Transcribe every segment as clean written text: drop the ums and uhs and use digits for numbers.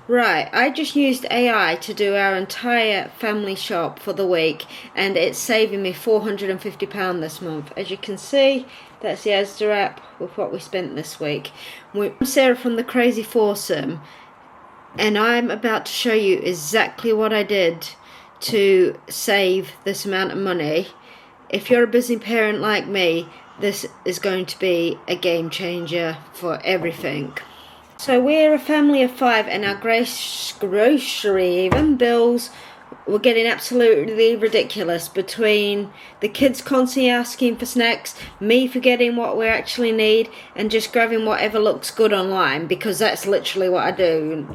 Right, I just used AI to do our entire family shop for the week, and it's saving me £450 this month. As you can see, that's the Asda app with what we spent this week. I'm Sarah from the Crazy Foursome, and I'm about to show you exactly what I did to save this amount of money. If you're a busy parent like me, this is going to be a game changer for everything. So we're a family of 5, and our grocery even bills were getting absolutely ridiculous, between the kids constantly asking for snacks, me forgetting what we actually need, and just grabbing whatever looks good online, because that's literally what I do,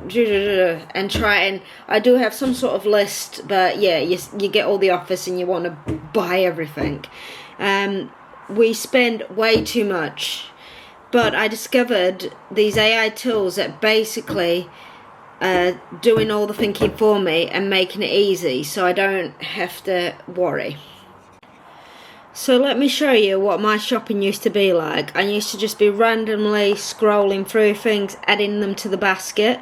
and I do have some sort of list, but yeah, you get all the offers and you want to buy everything. We spend way too much. But I discovered these AI tools that basically doing all the thinking for me and making it easy, so I don't have to worry. So let me show you what my shopping used to be like. I used to just be randomly scrolling through things, adding them to the basket,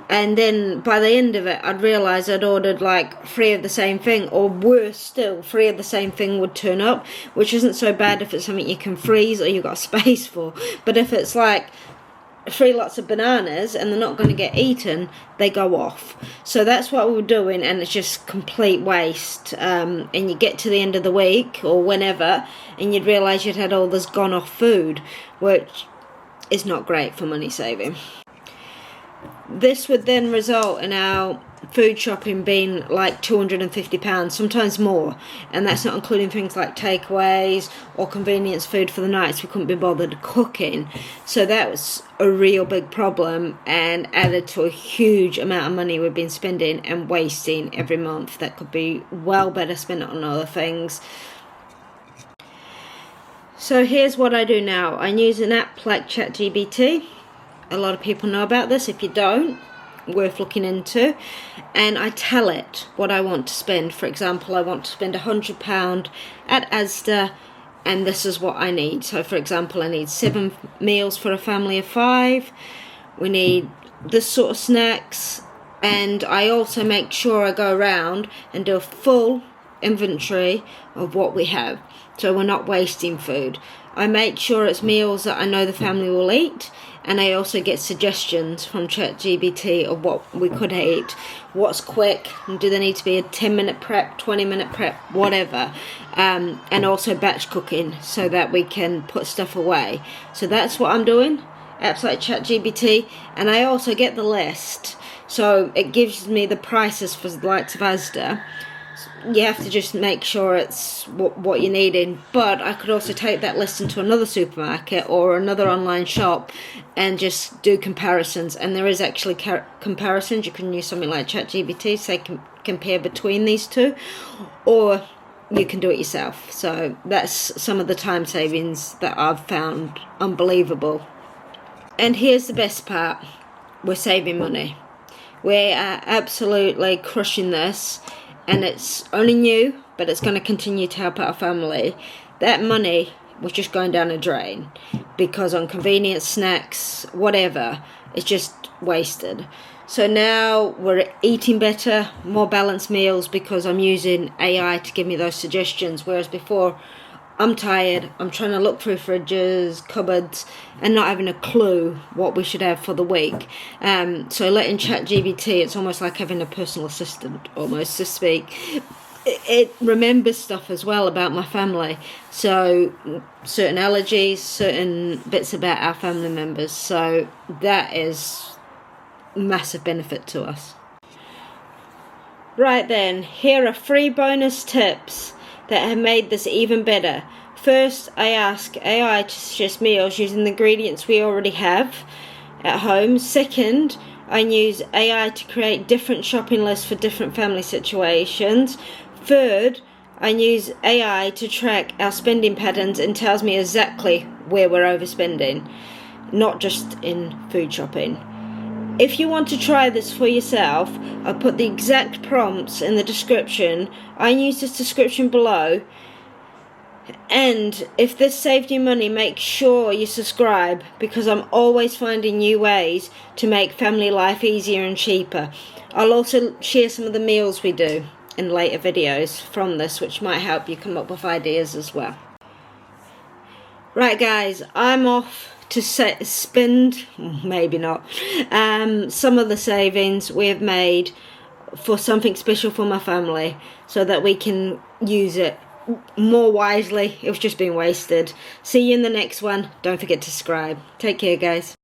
and then by the end of it I'd realise I'd ordered like 3 of the same thing, or worse still, 3 of the same thing would turn up, which isn't so bad if it's something you can freeze or you've got space for. But if it's like 3 lots of bananas and they're not going to get eaten, they go off. So that's what we were doing, and it's just complete waste. And you get to the end of the week or whenever, and you'd realise you'd had all this gone off food, which is not great for money saving. This would then result in our food shopping being like £250, sometimes more, and that's not including things like takeaways or convenience food for the nights we couldn't be bothered cooking. So that was a real big problem, and added to a huge amount of money we've been spending and wasting every month that could be well better spent on other things. So here's what I do now. I use an app like ChatGPT. A lot of people know about this. If you don't, worth looking into. And I tell it what I want to spend. For example, I want to spend £100 at Asda, and this is what I need. So for example, I need 7 meals for a family of 5. We need this sort of snacks, and I also make sure I go around and do a full inventory of what we have, so we're not wasting food. I make sure it's meals that I know the family will eat, and I also get suggestions from ChatGPT of what we could eat, what's quick, and do they need to be a 10-minute prep, 20-minute prep, whatever, and also batch cooking so that we can put stuff away. So that's what I'm doing, apps like ChatGPT, and I also get the list, so it gives me the prices for the likes of Asda. You have to just make sure it's what you're needing. But I could also take that list into another supermarket or another online shop and just do comparisons. And there is actually comparisons. You can use something like ChatGPT, say compare between these two, or you can do it yourself. So that's some of the time savings that I've found unbelievable. And here's the best part. We're saving money. We are absolutely crushing this. And it's only new, but it's going to continue to help our family. That money was just going down a drain, because on convenience snacks, whatever, it's just wasted. So now we're eating better, more balanced meals, because I'm using AI to give me those suggestions. Whereas before, I'm tired, I'm trying to look through fridges, cupboards, and not having a clue what we should have for the week. So letting ChatGPT, it's almost like having a personal assistant, almost, to speak. It remembers stuff as well about my family. So certain allergies, certain bits about our family members. So that is massive benefit to us. Right then, here are 3 bonus tips that have made this even better. First, I ask AI to suggest meals using the ingredients we already have at home. Second, I use AI to create different shopping lists for different family situations. Third, I use AI to track our spending patterns and tells me exactly where we're overspending, not just in food shopping. If you want to try this for yourself, I'll put the exact prompts in the description. I use this description below. And if this saved you money, make sure you subscribe, because I'm always finding new ways to make family life easier and cheaper. I'll also share some of the meals we do in later videos from this, which might help you come up with ideas as well. Right guys, I'm off to spend, maybe not, some of the savings we have made for something special for my family, so that we can use it more wisely. It was just being wasted. See you in the next one. Don't forget to subscribe. Take care guys.